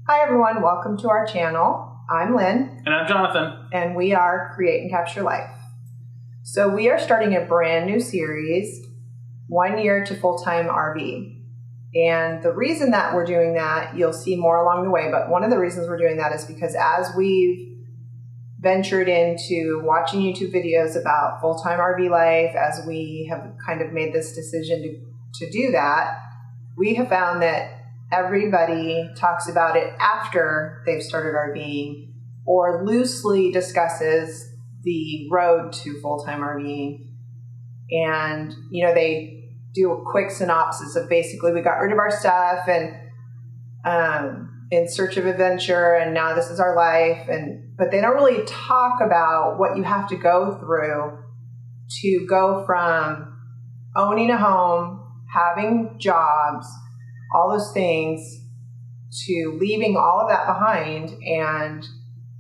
Hi everyone, welcome to our channel. I'm Lynn. And I'm Jonathan. And we are Create and Capture Life. So we are starting a brand new series, 1 year to full-time RV. And the reason that we're doing that, you'll see more along the way, but one of the reasons we're doing that is because as we've ventured into watching YouTube videos about full-time RV life, as we have kind of made this decision to do that, we have found that everybody talks about it after they've started RVing or loosely discusses the road to full-time RVing. And, they do a quick synopsis of basically we got rid of our stuff and in search of adventure and now this is our life. But they don't really talk about what you have to go through to go from owning a home, having jobs, all those things, to leaving all of that behind and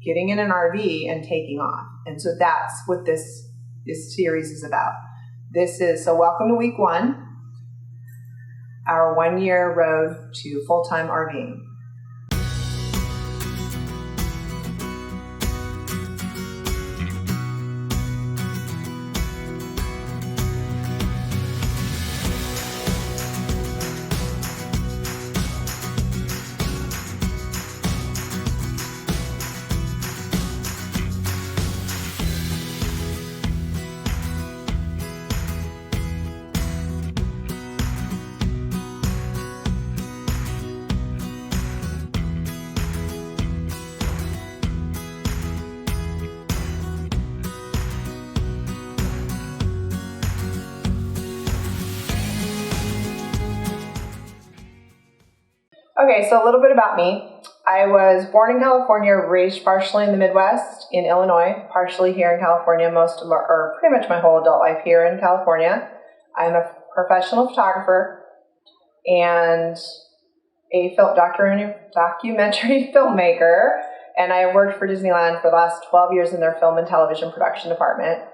getting in an RV and taking off. And so that's what this series is about. So welcome to week 1, our 1 year road to full-time RVing. Okay, so a little bit about me. I was born in California, raised partially in the Midwest, in Illinois, partially here in California, pretty much my whole adult life here in California. I'm a professional photographer and a documentary filmmaker, and I have worked for Disneyland for the last 12 years in their film and television production department.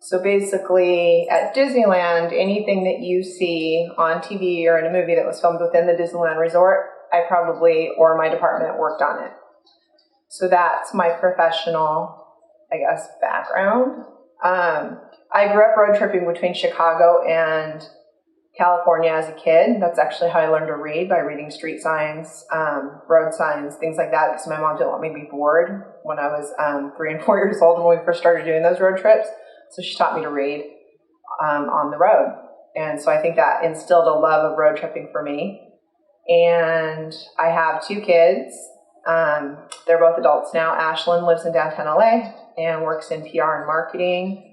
So basically, at Disneyland, anything that you see on TV or in a movie that was filmed within the Disneyland resort, or my department worked on it. So that's my professional, background. I grew up road tripping between Chicago and California as a kid. That's actually how I learned to read, by reading street signs, road signs, things like that, because my mom didn't want me to be bored when I was 3 and 4 years old when we first started doing those road trips. So she taught me to read on the road. And so I think that instilled a love of road tripping for me. And I have 2 kids. They're both adults now. Ashlyn lives in downtown LA and works in PR and marketing.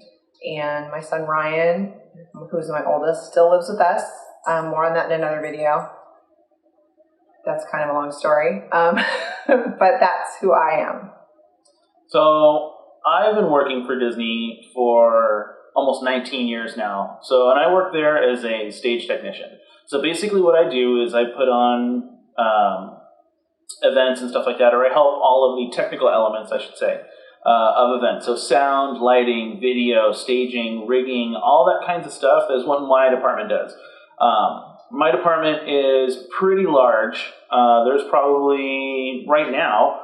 And my son Ryan, who's my oldest, still lives with us. More on that in another video. That's kind of a long story. But that's who I am. So I've been working for Disney for almost 19 years now. And I work there as a stage technician. So basically what I do is I put on events and stuff like that, or I help all of the technical elements, I should say, of events. So sound, lighting, video, staging, rigging, all that kinds of stuff is what my department does. My department is pretty large. There's probably, right now,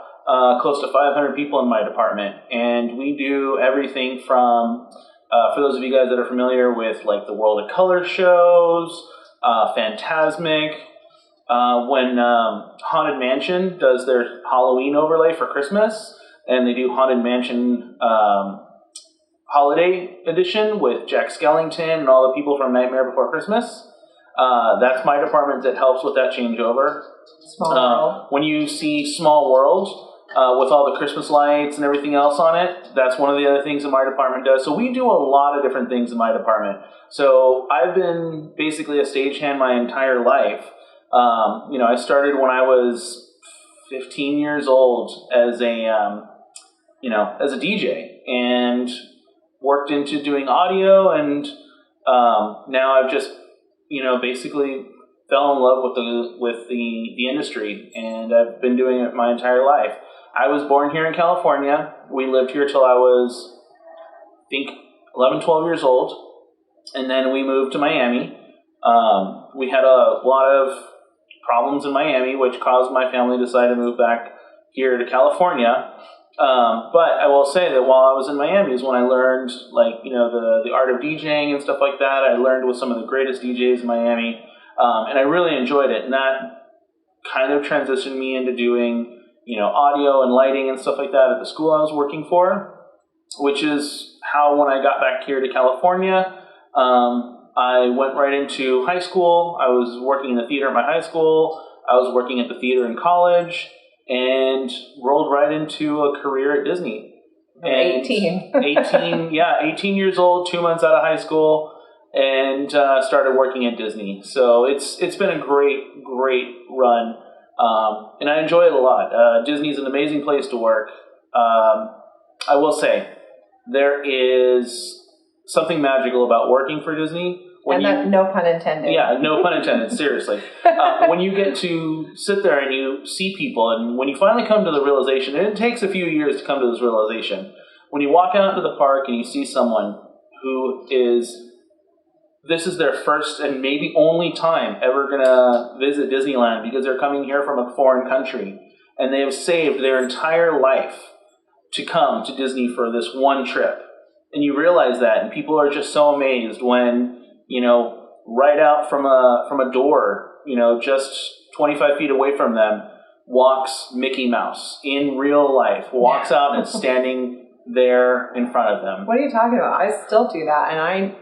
close to 500 people in my department, and we do everything from, for those of you guys that are familiar with like the World of Color shows, Fantasmic, when Haunted Mansion does their Halloween overlay for Christmas, and they do Haunted Mansion Holiday Edition with Jack Skellington and all the people from Nightmare Before Christmas. That's my department that helps with that changeover. Small World. When you see Small World, with all the Christmas lights and everything else on it, that's one of the other things that my department does. So we do a lot of different things in my department. So I've been basically a stagehand my entire life. I started when I was 15 years old as a DJ, and worked into doing audio, and now I've just, basically fell in love with the industry, and I've been doing it my entire life. I was born here in California. We lived here till I was, I think, 11, 12 years old. And then we moved to Miami. We had a lot of problems in Miami, which caused my family to decide to move back here to California. But I will say that while I was in Miami is when I learned, the art of DJing and stuff like that. I learned with some of the greatest DJs in Miami, and I really enjoyed it. And that kind of transitioned me into doing, audio and lighting and stuff like that at the school I was working for, which is how when I got back here to California, I went right into high school. I was working in the theater at my high school. I was working at the theater in college, and rolled right into a career at Disney. And 18. 18 years old, 2 months out of high school, and started working at Disney. So it's been a great run, and I enjoy it a lot. Disney's an amazing place to work. I will say, there is something magical about working for Disney. No pun intended. Yeah, no pun intended, seriously. When you get to sit there and you see people, and when you finally come to the realization, and it takes a few years to come to this realization, when you walk out into the park and you see someone who this is their first and maybe only time ever going to visit Disneyland because they're coming here from a foreign country, and they have saved their entire life to come to Disney for this one trip. And you realize that, and people are just so amazed when, right out from a door, just 25 feet away from them, walks Mickey Mouse in real life, walks out and is standing there in front of them. What are you talking about? I still do that, and I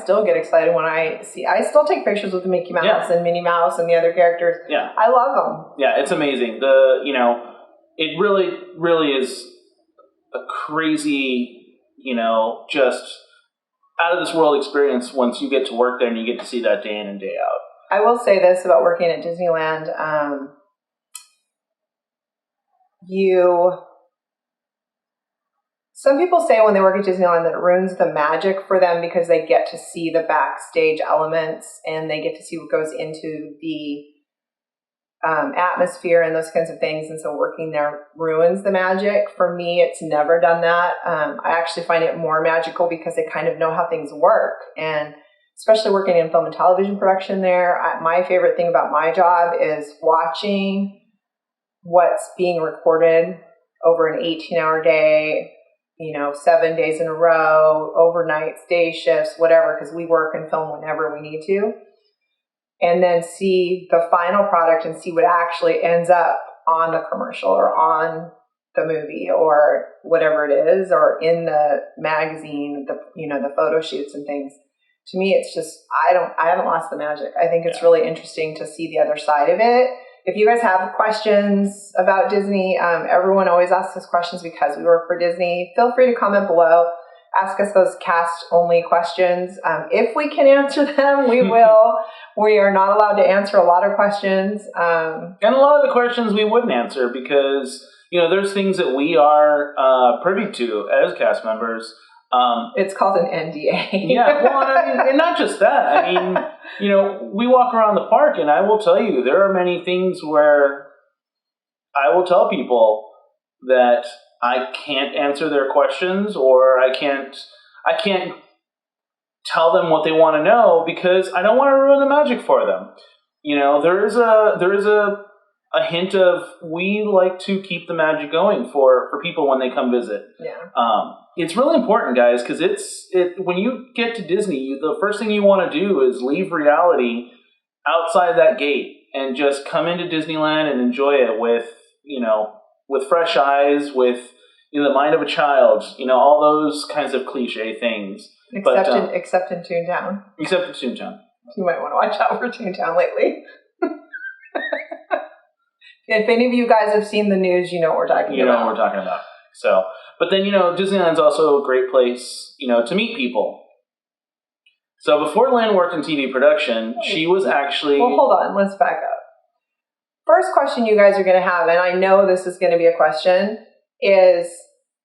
still get excited when I still take pictures with Mickey Mouse and Minnie Mouse and the other characters. Yeah. I love them. Yeah, it's amazing. It really is a crazy, just out of this world experience once you get to work there and you get to see that day in and day out. I will say this about working at Disneyland. Some people say when they work at Disneyland that it ruins the magic for them because they get to see the backstage elements and they get to see what goes into the atmosphere and those kinds of things. And so working there ruins the magic. For me, it's never done that. I actually find it more magical because I kind of know how things work. And especially working in film and television production there, my favorite thing about my job is watching what's being recorded over an 18-hour day, 7 days in a row, overnights, day shifts, whatever, because we work and film whenever we need to. And then see the final product and see what actually ends up on the commercial or on the movie or whatever it is, or in the magazine, the photo shoots and things. To me, it's just, I haven't lost the magic. I think it's really interesting to see the other side of it. If you guys have questions about Disney, everyone always asks us questions because we work for Disney. Feel free to comment below. Ask us those cast-only questions. If we can answer them, we will. We are not allowed to answer a lot of questions. And a lot of the questions we wouldn't answer because, there's things that we are privy to as cast members. It's called an NDA. Yeah, well, and not just that. We walk around the park, and I will tell you, there are many things where I will tell people that I can't answer their questions, or I can't tell them what they want to know because I don't want to ruin the magic for them. There is a hint of we like to keep the magic going for people when they come visit. Yeah. It's really important, guys, because when you get to Disney, the first thing you want to do is leave reality outside that gate and just come into Disneyland and enjoy it with fresh eyes, with the mind of a child, all those kinds of cliche things. Except in Toontown. Except in Toontown. You might want to watch out for Toontown lately. If any of you guys have seen the news, you know what we're talking about. You know what we're talking about. So, but then, Disneyland's also a great place, to meet people. So before Lynn worked in TV production, she was actually... Well, hold on. Let's back up. First question you guys are going to have, and I know this is going to be a question, is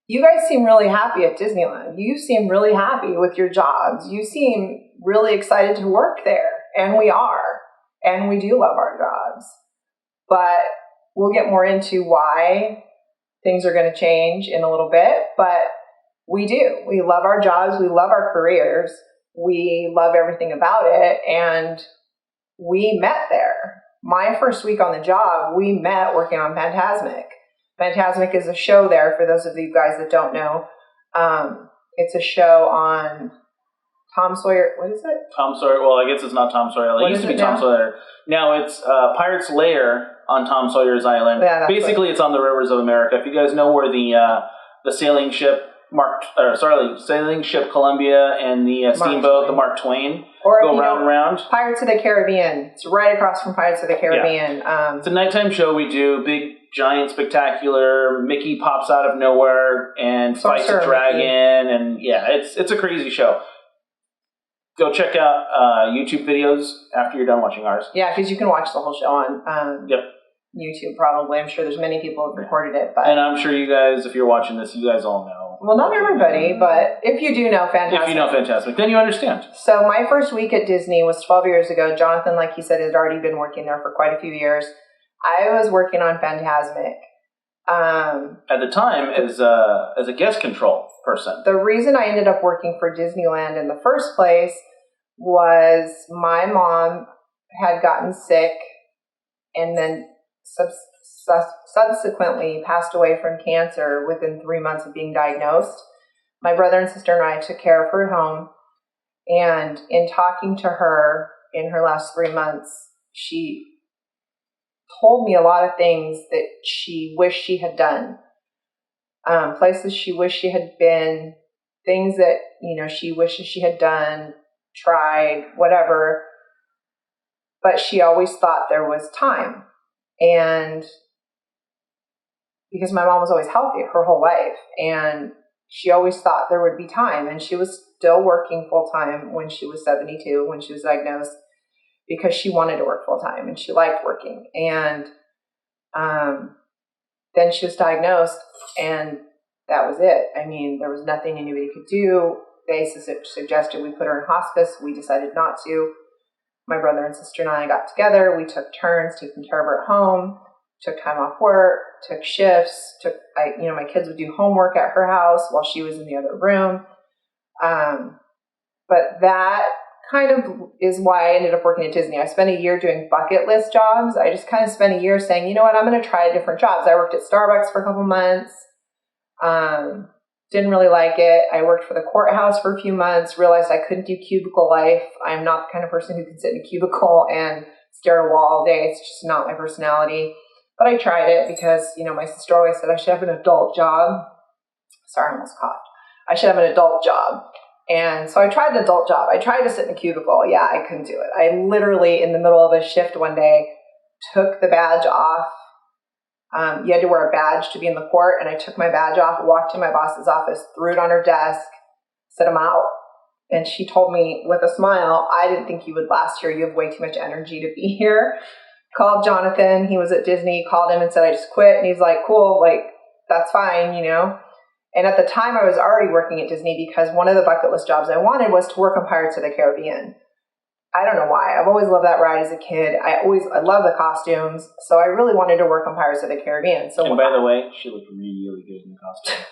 you guys seem really happy at Disneyland. You seem really happy with your jobs. You seem really excited to work there. And we are. And we do love our jobs. But we'll get more into why things are going to change in a little bit. But we do. We love our jobs. We love our careers. We love everything about it. And we met there. My first week on the job, we met working on Fantasmic. Fantasmic is a show there, for those of you guys that don't know. It's a show on Tom Sawyer. What is it? Tom Sawyer. Well, I guess it's not Tom Sawyer. It used to be Tom Sawyer. Now it's Pirate's Lair on Tom Sawyer's Island. Yeah, basically, it's on the rivers of America. If you guys know where the sailing ship sailing ship Columbia and the steamboat, the Mark Twain, go round and round. Pirates of the Caribbean. It's right across from Pirates of the Caribbean. Yeah. It's a nighttime show we do. Big, giant, spectacular. Mickey pops out of nowhere and fights a dragon, and it's a crazy show. Go check out YouTube videos after you're done watching ours. Yeah, because you can watch the whole show on YouTube probably. I'm sure there's many people who have recorded it. And I'm sure you guys, if you're watching this, you guys all know. Well, not everybody, but if you do know Fantasmic. If you know Fantasmic, then you understand. So my first week at Disney was 12 years ago. Jonathan, like he said, had already been working there for quite a few years. I was working on Fantasmic. At the time, as a guest control person. The reason I ended up working for Disneyland in the first place was my mom had gotten sick and then subsequently passed away from cancer within 3 months of being diagnosed. My brother and sister and I took care of her at home. And in talking to her in her last 3 months, she told me a lot of things that she wished she had done. Places she wished she had been, things that, she wishes she had done, tried, whatever. But she always thought there was time. And because my mom was always healthy her whole life, and she always thought there would be time. And she was still working full time when she was 72, when she was diagnosed, because she wanted to work full time and she liked working. And then she was diagnosed, and that was it. I mean, there was nothing anybody could do. They suggested we put her in hospice. We decided not to. My brother and sister and I got together. We took turns taking care of her at home, took time off work, took shifts, my kids would do homework at her house while she was in the other room. But that kind of is why I ended up working at Disney. I spent a year doing bucket list jobs. I just kind of spent a year saying, you know what, I'm going to try different jobs. I worked at Starbucks for a couple months. Didn't really like it. I worked for the courthouse for a few months, realized I couldn't do cubicle life. I'm not the kind of person who can sit in a cubicle and stare at a wall all day. It's just not my personality. But I tried it because, my sister always said I should have an adult job. Sorry, I almost coughed. I should have an adult job. And so I tried an adult job. I tried to sit in a cubicle. Yeah, I couldn't do it. I literally, in the middle of a shift one day, took the badge off. You had to wear a badge to be in the court, and I took my badge off, walked to my boss's office, threw it on her desk, said, I'm out. And she told me with a smile, I didn't think you would last here. You have way too much energy to be here. Called Jonathan. He was at Disney, called him and said, I just quit. And he's like, cool, that's fine, And at the time I was already working at Disney because one of the bucket list jobs I wanted was to work on Pirates of the Caribbean. I don't know why. I've always loved that ride as a kid. I love the costumes. So I really wanted to work on Pirates of the Caribbean. So, and by the way, she looked really good in the costume.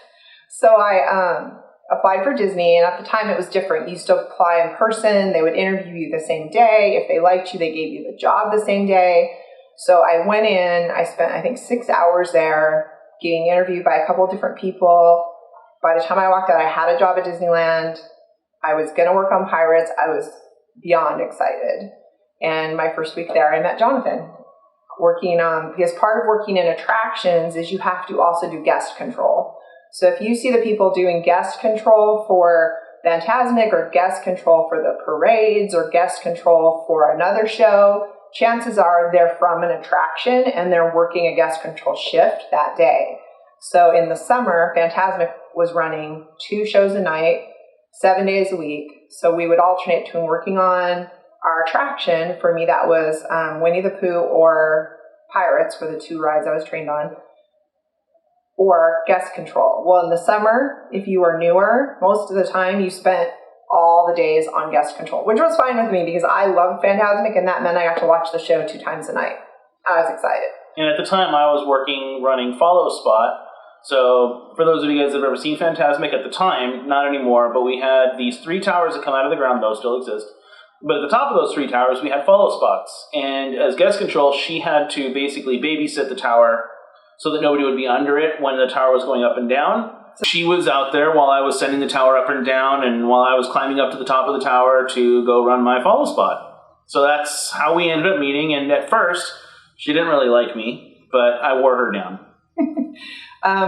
So I applied for Disney, and at the time it was different. You used to apply in person. They would interview you the same day. If they liked you, they gave you the job the same day. So I went in. I spent, I think, 6 hours there getting interviewed by a couple of different people. By the time I walked out, I had a job at Disneyland. I was going to work on Pirates. I was beyond excited. And my first week there, I met Jonathan because part of working in attractions is you have to also do guest control. So if you see the people doing guest control for Fantasmic or guest control for the parades or guest control for another show, chances are they're from an attraction and they're working a guest control shift that day. So in the summer, Fantasmic was running 2 shows a night, 7 days a week. So we would alternate between working on our attraction. For me, that was Winnie the Pooh or Pirates were the 2 rides I was trained on, or guest control. Well, in the summer, if you were newer, most of the time you spent all the days on guest control, which was fine with me because I loved Fantasmic, and that meant I got to watch the show 2 times a night. I was excited. And at the time, I was running Follow Spot. So for those of you guys that have ever seen Fantasmic at the time, not anymore, but we had these 3 towers that come out of the ground, those still exist, But at the top of those 3 towers, we had follow spots. And as guest control, she had to basically babysit the tower so that nobody would be under it when the tower was going up and down. She was out there while I was sending the tower up and down, and while I was climbing up to the top of the tower to go run my follow spot. So that's how we ended up meeting. And at first, she didn't really like me, but I wore her down.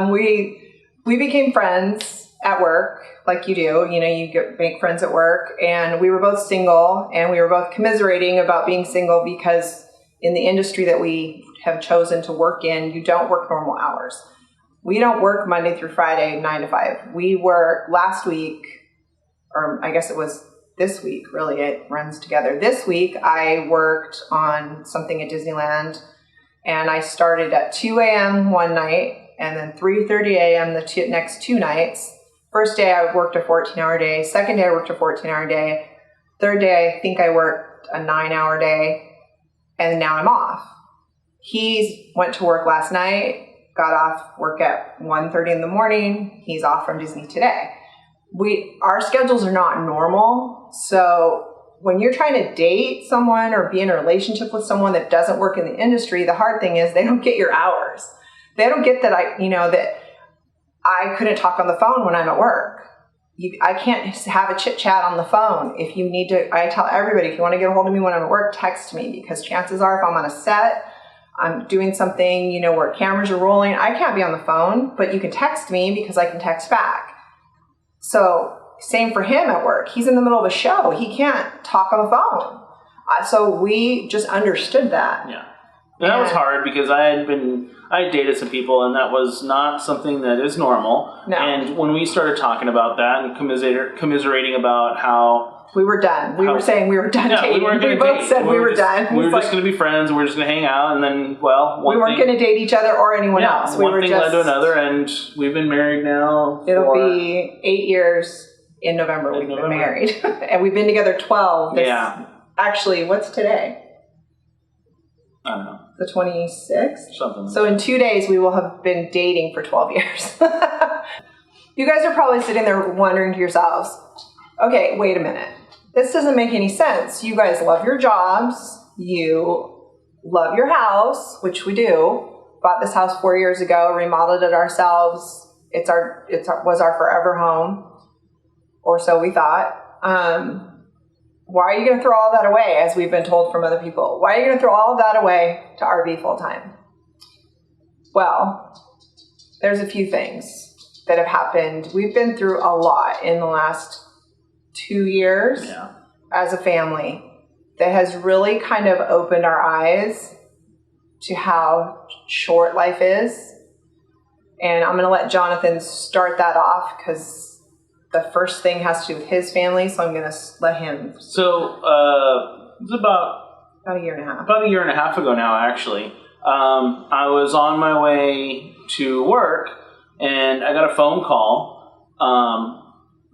We became friends at work, like you do. You know, make friends at work. And we were both single, and we were both commiserating about being single because in the industry that we have chosen to work in, you don't work normal hours. We don't work Monday through Friday, 9 to 5. We were last week, or I guess it was this week, really, it runs together. This week, I worked on something at Disneyland, and I started at 2 a.m. one night, and then 3:30 a.m. the next 2 nights. First day, I worked a 14-hour day. Second day, I worked a 14-hour day. Third day, I think I worked a 9-hour day, and now I'm off. He went to work last night, got off work at 1:30 in the morning. He's off from Disney today. Our schedules are not normal. So when you're trying to date someone or be in a relationship with someone that doesn't work in the industry, the hard thing is they don't get your hours. They don't get that I couldn't talk on the phone when I'm at work. I can't have a chit chat on the phone. If you need to, I tell everybody, if you want to get a hold of me when I'm at work, text me, because chances are if I'm on a set, I'm doing something, where cameras are rolling, I can't be on the phone, but you can text me because I can text back. So same for him at work. He's in the middle of a show. He can't talk on the phone. So we just understood that. Yeah. And that was hard because I had dated some people, and that was not something that is normal. No. And when we started talking about that and commiserating about how we were done. We were saying we were done dating. We both said we were done. We were just going to be friends. We were just going to hang out, and then, we weren't going to date each other or anyone else. One thing led to another, and we've been married now. It'll be 8 years in November. We've been married, and we've been together 12. Actually, what's today? I don't know. The 26th? Something. So in 2 days, we will have been dating for 12 years. You guys are probably sitting there wondering to yourselves, okay, wait a minute. This doesn't make any sense. You guys love your jobs. You love your house, which we do. Bought this house 4 years ago, remodeled it ourselves. It was our forever home, or so we thought. Why are you going to throw all that away, as we've been told from other people? Why are you going to throw all of that away to RV full-time? Well, there's a few things that have happened. We've been through a lot in the last 2 years as a family that has really kind of opened our eyes to how short life is. And I'm going to let Jonathan start that off because the first thing has to do with his family, so I'm going to let him. So, it was about a year and a half. About a year and a half ago now, actually. I was on my way to work, and I got a phone call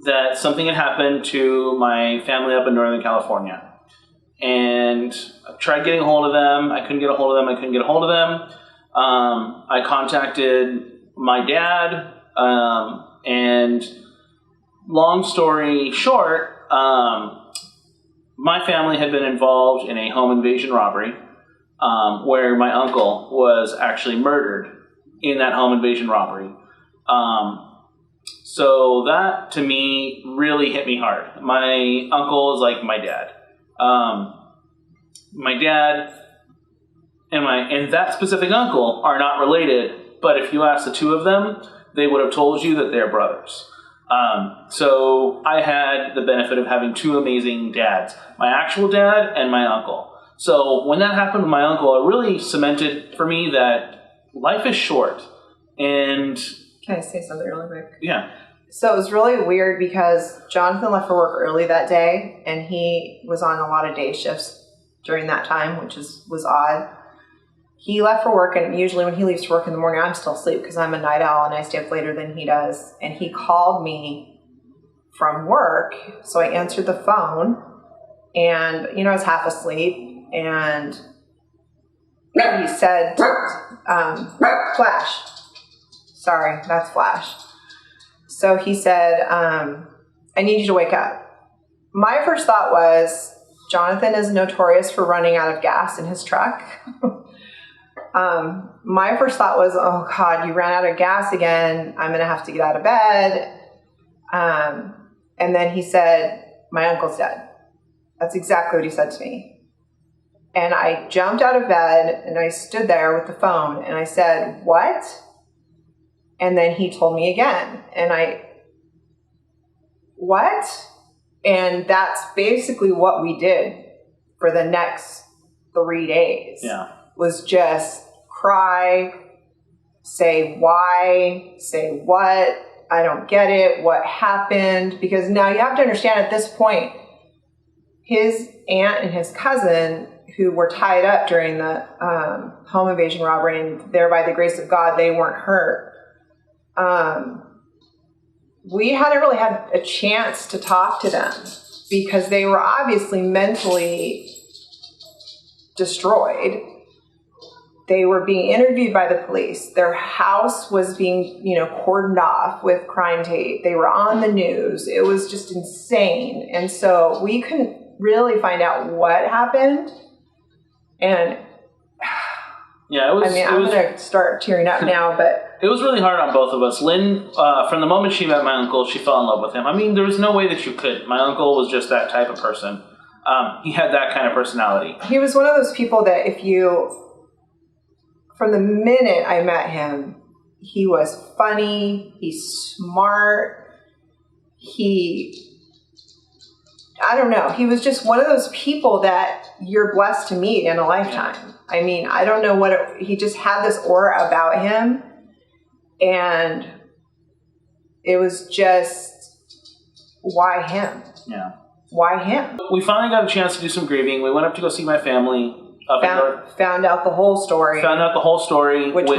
that something had happened to my family up in Northern California. And I tried getting a hold of them. I couldn't get a hold of them. I contacted my dad, and long story short, my family had been involved in a home invasion robbery where my uncle was actually murdered in that home invasion robbery. So that, to me, really hit me hard. My uncle is like my dad. My dad and that specific uncle are not related, but if you ask the two of them, they would have told you that they're brothers. So I had the benefit of having two amazing dads, my actual dad and my uncle. So when that happened with my uncle, it really cemented for me that life is short. And can I say something really quick? Yeah. So it was really weird because Jonathan left for work early that day, and he was on a lot of day shifts during that time, which was odd. He left for work, and usually when he leaves for work in the morning, I'm still asleep because I'm a night owl and I stay up later than he does. And he called me from work, so I answered the phone, and I was half asleep, and he said, Flash. Sorry, that's Flash. So he said, I need you to wake up. My first thought was, Jonathan is notorious for running out of gas in his truck. My first thought was, oh God, you ran out of gas again. I'm going to have to get out of bed. And then he said, my uncle's dead. That's exactly what he said to me. And I jumped out of bed and I stood there with the phone and I said, what? And then he told me again. And what? And that's basically what we did for the next 3 days. Yeah. Was just cry, say why, say what, I don't get it, what happened. Because now you have to understand at this point, his aunt and his cousin, who were tied up during the home invasion robbery, and there by the grace of God, they weren't hurt. We hadn't really had a chance to talk to them because they were obviously mentally destroyed. They were being interviewed by the police. Their house was being, cordoned off with crime tape. They were on the news. It was just insane. And so we couldn't really find out what happened. And yeah, it was. I'm going to start tearing up now, but it was really hard on both of us. Lynn, from the moment she met my uncle, she fell in love with him. I mean, there was no way that you could. My uncle was just that type of person. He had that kind of personality. He was one of those people that from the minute I met him, he was funny, he's smart, I don't know, he was just one of those people that you're blessed to meet in a lifetime. I mean, I don't know he just had this aura about him, and it was just, why him? Yeah. Why him? We finally got a chance to do some grieving. We went up to go see my family. Found out the whole story. Which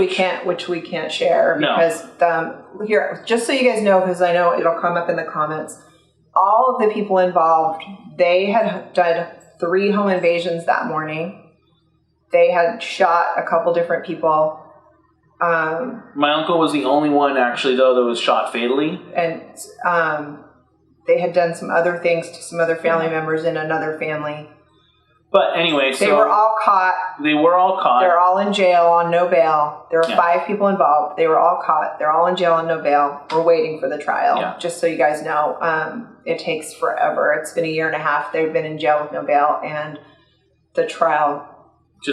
we can't share. No. Because here, just so you guys know, because I know it'll come up in the comments, all of the people involved, they had done 3 home invasions that morning. They had shot a couple different people. My uncle was the only one, actually, though, that was shot fatally. And they had done some other things to some other family members in another family. But anyway, they were all caught. They're all in jail on no bail. There were 5 people involved. They were all caught. They're all in jail on no bail. We're waiting for the trial. Yeah. Just so you guys know, it takes forever. It's been 1.5 years. They've been in jail with no bail, and the trial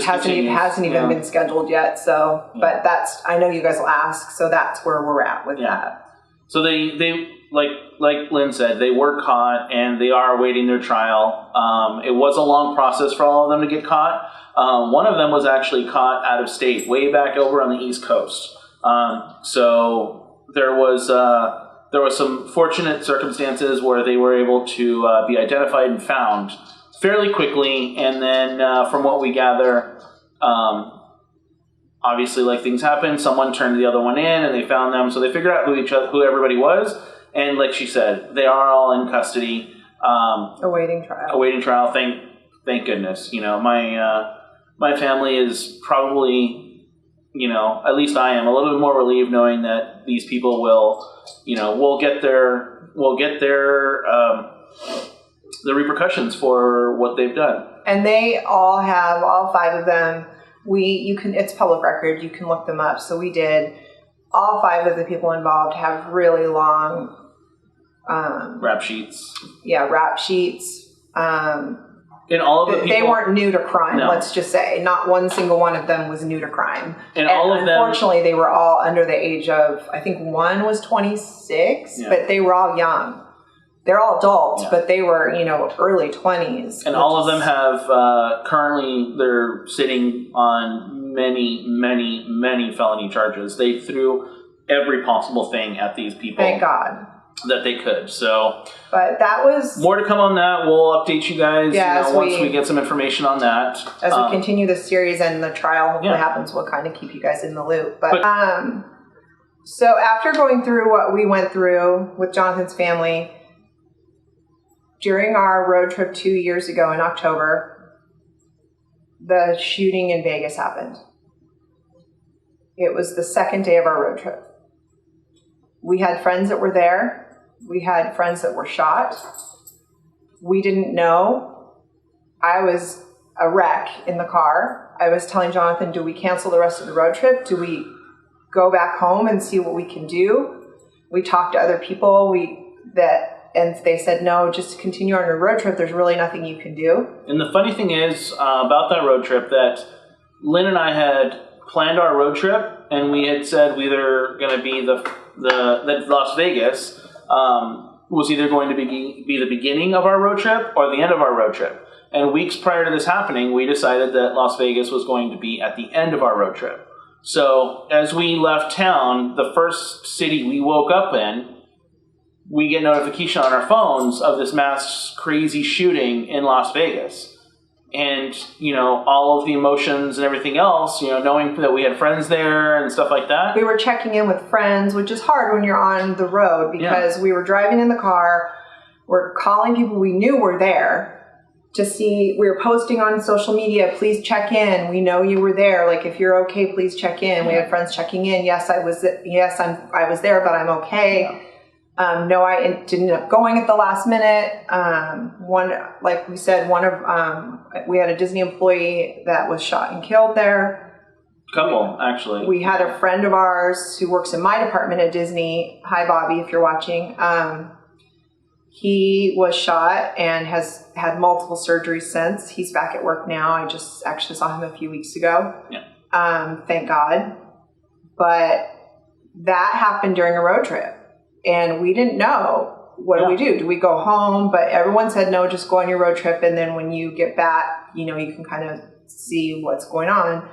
hasn't even been scheduled yet. So, but I know you guys will ask. So that's where we're at with that. So they like Lynn said, they were caught and they are awaiting their trial. It was a long process for all of them to get caught. One of them was actually caught out of state, way back over on the East Coast. So there was some fortunate circumstances where they were able to be identified and found fairly quickly. And then from what we gather, obviously, like, things happen. Someone turned the other one in, and they found them. So they figured out who everybody was. And like she said, they are all in custody, awaiting trial. Thank goodness. My family is probably, at least I am a little bit more relieved knowing that these people will get their the repercussions for what they've done. And they all 5 of them. It's public record. You can look them up. So we did. All 5 of the people involved have really long rap sheets. Yeah, rap sheets. And all of the people, they weren't new to crime. No. Let's just say not one single one of them was new to crime. And all of them, unfortunately, they were all under the age of, I think one was 26, but they were all young. They're all adults, but they were, early 20s. And all of them have, currently, they're sitting on many, many, many felony charges. They threw every possible thing at these people. Thank God. That they could. So, but that was more to come on that. We'll update you guys once we get some information on that. As we continue this series and the trial hopefully happens, we'll kind of keep you guys in the loop. But so after going through what we went through with Jonathan's family, during our road trip 2 years ago in October, the shooting in Vegas happened. It was the second day of our road trip. We had friends that were there. We had friends that were shot. We didn't know I was a wreck in the car. I was telling Jonathan, do we cancel the rest of the road trip? Do we go back home and see what we can do? We talked to other people and they said, no, just continue on your road trip. There's really nothing you can do. And the funny thing is about that road trip that Lynn and I had planned our road trip, and we had said we were going to be that Las Vegas was either going to be the beginning of our road trip or the end of our road trip. And weeks prior to this happening, we decided that Las Vegas was going to be at the end of our road trip. So as we left town, the first city we woke up in, we get notification on our phones of this mass crazy shooting in Las Vegas. And, all of the emotions and everything else, knowing that we had friends there and stuff like that. We were checking in with friends, which is hard when you're on the road because we were driving in the car. We're calling people we knew were there to see. We were posting on social media, please check in. We know you were there. Like, if you're okay, please check in. We had friends checking in. Yes, I was there, but I'm okay. Yeah. No, I didn't end up going at the last minute. Like we said, we had a Disney employee that was shot and killed there. Couple, actually. We had a friend of ours who works in my department at Disney. Hi, Bobby, if you're watching. He was shot and has had multiple surgeries since. He's back at work now. I just actually saw him a few weeks ago. Yeah. Thank God. But that happened during a road trip. And we didn't know, what do we do? Do we go home? But everyone said, no, just go on your road trip. And then when you get back, you can kind of see what's going on.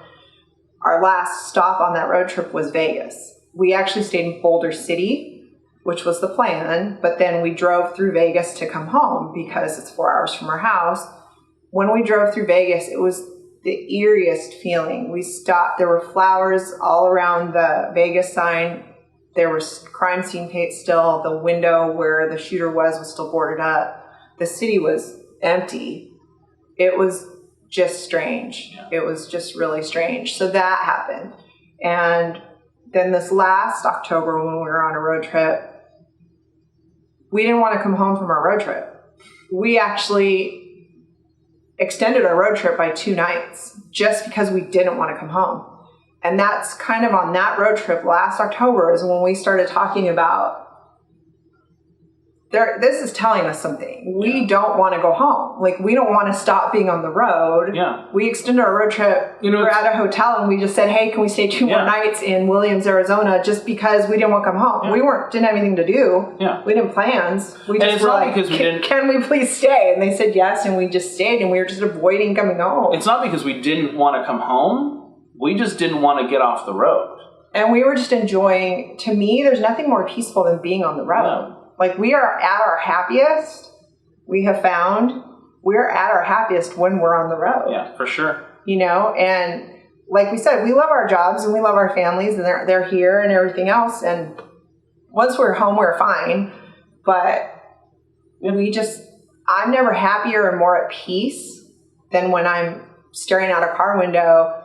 Our last stop on that road trip was Vegas. We actually stayed in Boulder City, which was the plan. But then we drove through Vegas to come home because it's 4 hours from our house. When we drove through Vegas, it was the eeriest feeling. We stopped. There were flowers all around the Vegas sign. There was crime scene paint still. The window where the shooter was still boarded up. The city was empty. It was just strange. Yeah. It was just really strange. So that happened. And then this last October when we were on a road trip, we didn't want to come home from our road trip. We actually extended our road trip by 2 nights just because we didn't want to come home. And that's kind of on that road trip last October is when we started talking about, this is telling us something. We don't want to go home. Like, we don't want to stop being on the road. Yeah. We extended our road trip. We're at a hotel and we just said, hey, can we stay 2 more nights in Williams, Arizona, just because we didn't want to come home. Yeah. We didn't have anything to do. Yeah. We didn't have plans. We just were like, can we please stay? And they said yes, and we just stayed, and we were just avoiding coming home. It's not because we didn't want to come home. We just didn't want to get off the road. And we were just enjoying, to me, there's nothing more peaceful than being on the road. Yeah. Like, we are at our happiest, we have found, we're at our happiest when we're on the road. Yeah, for sure. And like we said, we love our jobs and we love our families and they're here and everything else. And once we're home, we're fine. But I'm never happier and more at peace than when I'm staring out a car window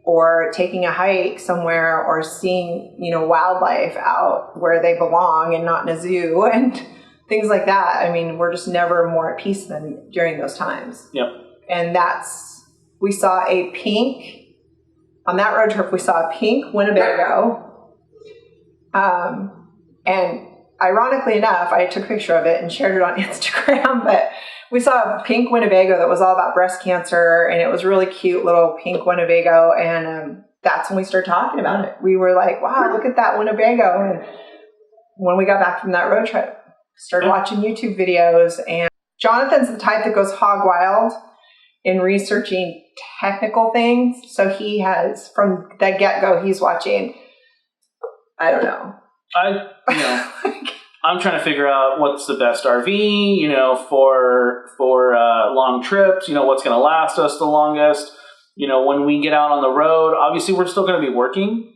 or taking a hike somewhere or seeing, wildlife out where they belong and not in a zoo and things like that. I mean, we're just never more at peace than during those times. Yep. And we saw on that road trip, we saw a pink Winnebago. And ironically enough, I took a picture of it and shared it on Instagram, but we saw a pink Winnebago that was all about breast cancer, and it was really cute little pink Winnebago, and that's when we started talking about it. We were like, wow, look at that Winnebago. And when we got back from that road trip, started watching YouTube videos, and Jonathan's the type that goes hog wild in researching technical things. So he has, from the get-go, he's watching, I don't know. I'm trying to figure out what's the best RV, for long trips, what's going to last us the longest. When we get out on the road, obviously we're still going to be working.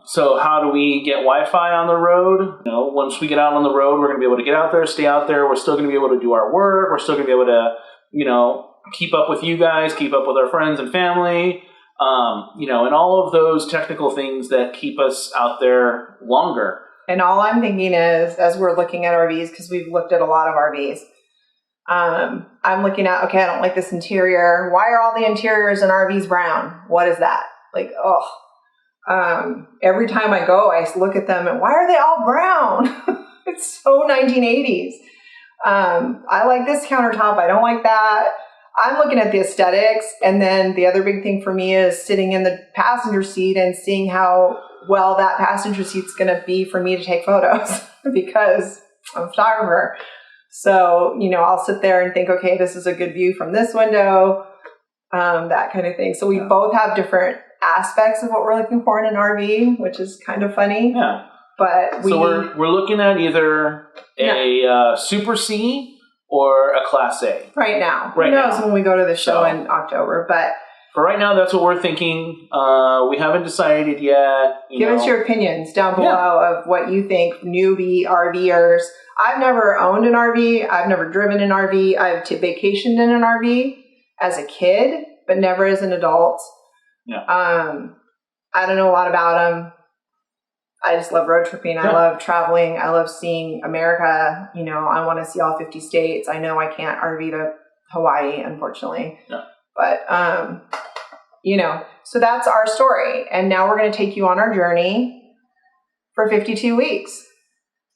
So how do we get Wi-Fi on the road? Once we get out on the road, we're going to be able to get out there, stay out there. We're still going to be able to do our work. We're still going to be able to, keep up with you guys, keep up with our friends and family, and all of those technical things that keep us out there longer. And all I'm thinking is, as we're looking at RVs, because we've looked at a lot of RVs, I'm looking at, okay, I don't like this interior. Why are all the interiors in RVs brown? What is that? Like, every time I go, I look at them and why are they all brown? It's so 1980s. I like this countertop. I don't like that. I'm looking at the aesthetics. And then the other big thing for me is sitting in the passenger seat and seeing how well that passenger seat's going to be for me to take photos because I'm a photographer. So, I'll sit there and think, okay, this is a good view from this window, that kind of thing. So we both have different aspects of what we're looking for in an RV, which is kind of funny. Yeah. But we're looking at either a Super C or a Class A. Right now. Who knows when we go to the show in October, but for right now, that's what we're thinking. We haven't decided yet. Give us your opinions down below of what you think, newbie RVers. I've never owned an RV. I've never driven an RV. I've vacationed in an RV as a kid, but never as an adult. Yeah. I don't know a lot about them. I just love road tripping. I love traveling. I love seeing America. I want to see all 50 states. I know I can't RV to Hawaii, unfortunately. Yeah. But, so that's our story. And now we're going to take you on our journey for 52 weeks.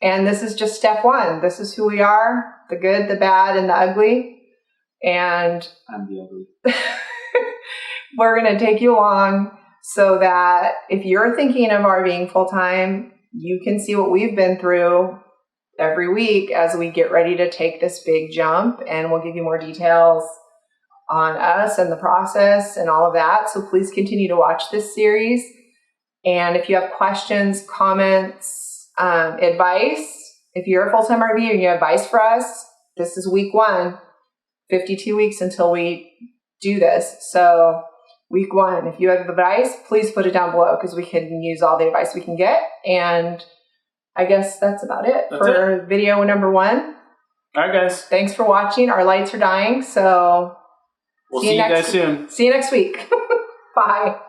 And this is just step one. This is who we are, the good, the bad, and the ugly. And I'm the ugly. We're going to take you along so that if you're thinking of RVing full-time, you can see what we've been through every week as we get ready to take this big jump. And we'll give you more details on us and the process and all of that. So please continue to watch this series. And if you have questions, comments, advice, if you're a full-time RV and you have advice for us, this is week 1, 52 weeks until we do this. So week 1, if you have advice, please put it down below because we can use all the advice we can get. And I guess that's about it for video number 1. All right, guys. Thanks for watching. Our lights are dying, so we'll see you guys soon. See you next week. Bye.